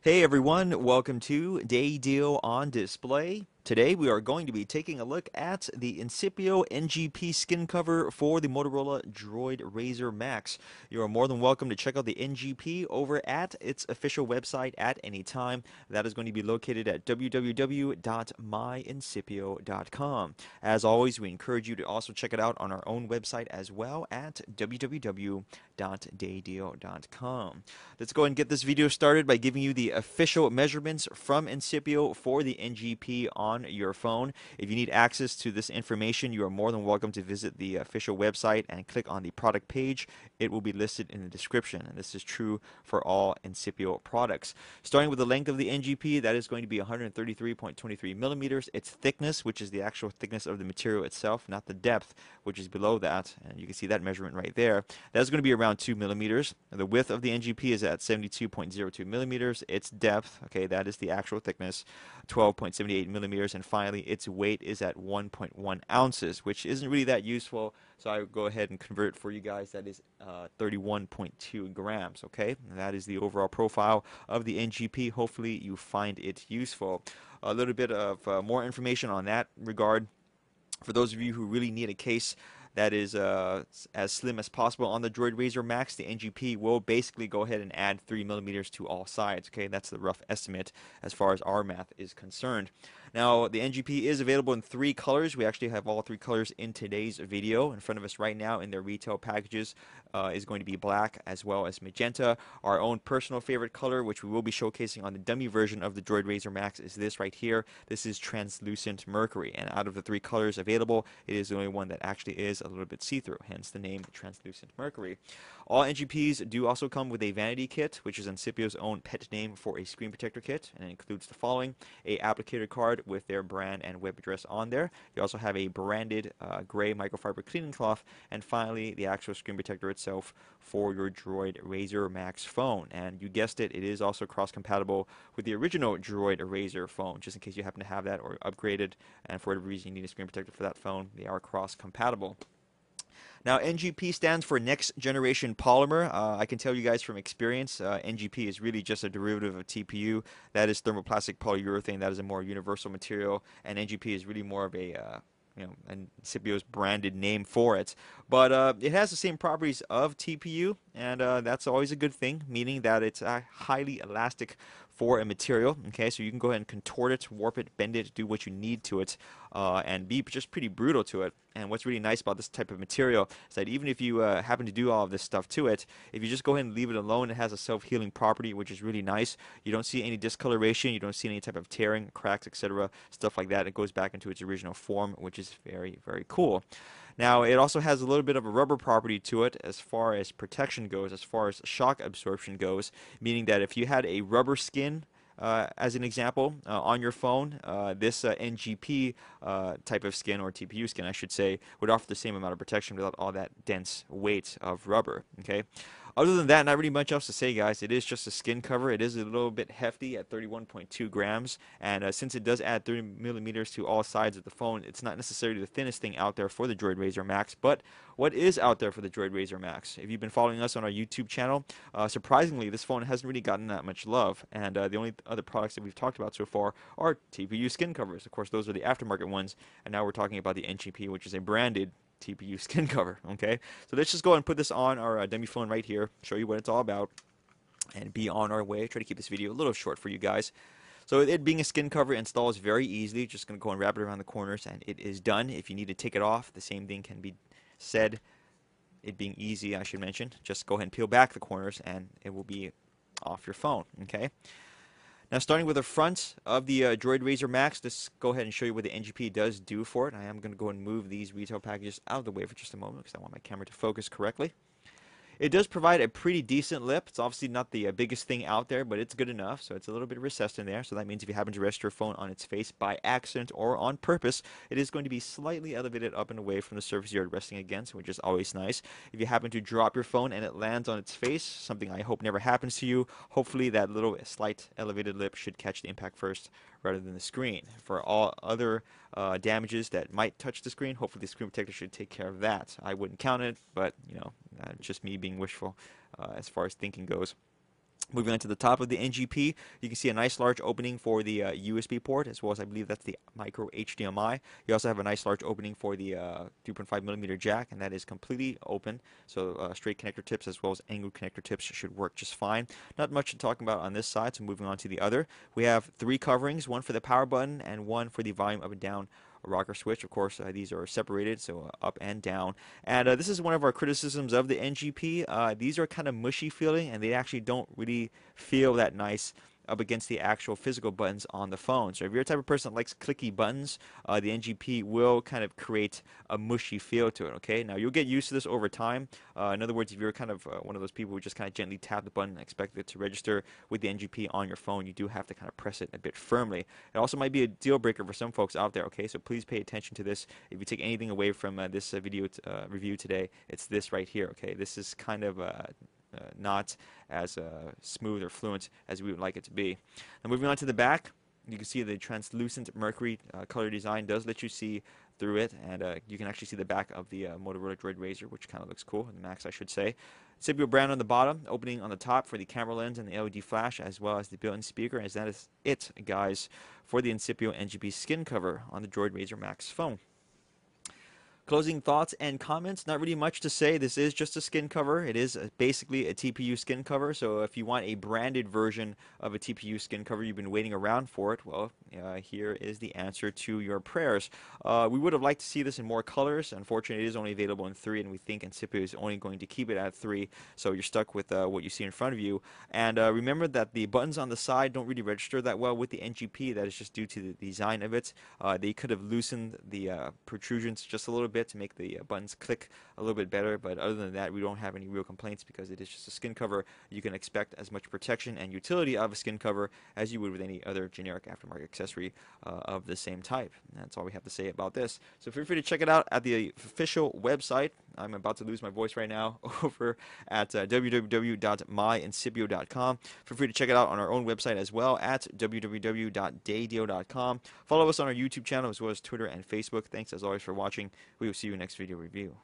Hey everyone, welcome to Day Deal on Display. Today we are going to be taking a look at the Incipio NGP skin cover for the Motorola DROID RAZR MAXX. You are more than welcome to check out the NGP over at its official website at any time. That is going to be located at www.myincipio.com. As always, we encourage you to also check it out on our own website as well at www.daydeal.com. Let's go ahead and get this video started by giving you the official measurements from Incipio for the NGP on your phone. If you need access to this information, you are more than welcome to visit the official website and click on the product page. It will be listed in the description, and this is true for all Incipio products. Starting with the length of the NGP, that is going to be 133.23 millimeters. Its thickness, which is the actual thickness of the material itself, not the depth, which is below that, and you can see that measurement right there. That's going to be around 2 millimeters. The width of the NGP is at 72.02 millimeters. Its depth, okay, that is the actual thickness, 12.78 millimeters. And finally, its weight is at 1.1 ounces, which isn't really that useful. So I will go ahead and convert it for you guys. That is 31.2 grams, okay? And that is the overall profile of the NGP. Hopefully you find it useful. A little bit of more information on that regard. For those of you who really need a case that is as slim as possible on the DROID RAZR MAXX, the NGP will basically go ahead and add 3 millimeters to all sides. Okay, that's the rough estimate as far as our math is concerned. Now, the NGP is available in 3 colors. We actually have all 3 colors in today's video. In front of us right now in their retail packages is going to be black as well as magenta. Our own personal favorite color, which we will be showcasing on the dummy version of the DROID RAZR MAXX, is this right here. This is translucent mercury, and out of the 3 colors available, it is the only one that actually is a little bit see-through, hence the name translucent mercury. All NGPs do also come with a vanity kit, which is Incipio's own pet name for a screen protector kit, and it includes the following: a applicator card with their brand and web address on there. They also have a branded gray microfiber cleaning cloth, and finally the actual screen protector itself for your DROID RAZR MAXX phone. And you guessed it, it is also cross-compatible with the original DROID RAZR phone, just in case you happen to have that or upgraded and for whatever reason you need a screen protector for that phone. They are cross-compatible. Now, NGP stands for Next Generation Polymer. I can tell you guys from experience, NGP is really just a derivative of TPU. That is thermoplastic polyurethane. That is a more universal material, and NGP is really more of a and Incipio's branded name for it. But it has the same properties of TPU, and that's always a good thing, meaning that it's highly elastic for a material. Okay, so you can go ahead and contort it, warp it, bend it, do what you need to it, and be just pretty brutal to it. And what's really nice about this type of material is that even if you happen to do all of this stuff to it, if you just go ahead and leave it alone, it has a self-healing property, which is really nice. You don't see any discoloration, you don't see any type of tearing, cracks, etc., stuff like that. It goes back into its original form, which is very, very cool. Now, it also has a little bit of a rubber property to it as far as protection goes, as far as shock absorption goes, meaning that if you had a rubber skin, as an example, on your phone, this NGP type of skin, or TPU skin, I should say, would offer the same amount of protection without all that dense weight of rubber. Okay. Other than that, not really much else to say, guys. It is just a skin cover. It is a little bit hefty at 31.2 grams, and since it does add 30 millimeters to all sides of the phone, it's not necessarily the thinnest thing out there for the DROID RAZR MAXX. But what is out there for the DROID RAZR MAXX? If you've been following us on our YouTube channel, surprisingly, this phone hasn't really gotten that much love, and the only other products that we've talked about so far are TPU skin covers. Of course, those are the aftermarket ones, and now we're talking about the NGP, which is a branded TPU skin cover. Okay, so let's just go and put this on our dummy phone right here, show you what it's all about, and be on our way. Try to keep this video a little short for you guys. So it being a skin cover, installs very easily. Just going to go and wrap it around the corners, and it is done. If you need to take it off, the same thing can be said. It being easy, I should mention. Just go ahead and peel back the corners, and it will be off your phone. Okay. Now, starting with the front of the DROID RAZR MAXX, let's go ahead and show you what the NGP does do for it. I am going to go and move these retail packages out of the way for just a moment because I want my camera to focus correctly. It does provide a pretty decent lip. It's obviously not the biggest thing out there, but it's good enough. So it's a little bit recessed in there. So that means if you happen to rest your phone on its face by accident or on purpose, it is going to be slightly elevated up and away from the surface you're resting against, which is always nice. If you happen to drop your phone and it lands on its face, something I hope never happens to you, hopefully that little slight elevated lip should catch the impact first rather than the screen. For all other damages that might touch the screen, hopefully the screen protector should take care of that. I wouldn't count it, but just me being wishful as far as thinking goes. Moving on to the top of the NGP, you can see a nice large opening for the USB port, as well as I believe that's the micro HDMI. You also have a nice large opening for the 3.5mm jack, and that is completely open. So straight connector tips as well as angled connector tips should work just fine. Not much to talk about on this side, so moving on to the other. We have 3 coverings, one for the power button and one for the volume up and down rocker switch. Of course, these are separated, so up and down. And this is one of our criticisms of the NGP. These are kind of mushy feeling, and they actually don't really feel that nice up against the actual physical buttons on the phone. So if you're a type of person that likes clicky buttons, the NGP will kind of create a mushy feel to it, okay? Now, you'll get used to this over time. In other words, if you're kind of one of those people who just kind of gently tap the button and expect it to register with the NGP on your phone, you do have to kind of press it a bit firmly. It also might be a deal breaker for some folks out there, okay? So please pay attention to this. If you take anything away from this video review today, it's this right here, okay? This is kind of not as smooth or fluent as we would like it to be. Now moving on to the back, you can see the translucent mercury color design does let you see through it, and you can actually see the back of the Motorola DROID RAZR, which kind of looks cool, the MAXX I should say. Incipio brand on the bottom, opening on the top for the camera lens and the LED flash, as well as the built-in speaker, as that is it, guys, for the Incipio NGP skin cover on the DROID RAZR MAXX phone. Closing thoughts and comments, not really much to say. This is just a skin cover. It is basically a TPU skin cover, so if you want a branded version of a TPU skin cover, you've been waiting around for it, well, here is the answer to your prayers. We would have liked to see this in more colors. Unfortunately, it is only available in 3, and we think Incipio is only going to keep it at 3, so you're stuck with what you see in front of you. And remember that the buttons on the side don't really register that well with the NGP. That is just due to the design of it. They could have loosened the protrusions just a little bit to make the buttons click a little bit better, but other than that, we don't have any real complaints because it is just a skin cover. You can expect as much protection and utility of a skin cover as you would with any other generic aftermarket accessory of the same type. And that's all we have to say about this. So feel free to check it out at the official website. I'm about to lose my voice right now over at www.myincipio.com. Feel free to check it out on our own website as well at www.daydeal.com. Follow us on our YouTube channel as well as Twitter and Facebook. Thanks as always for watching. We will see you next video review.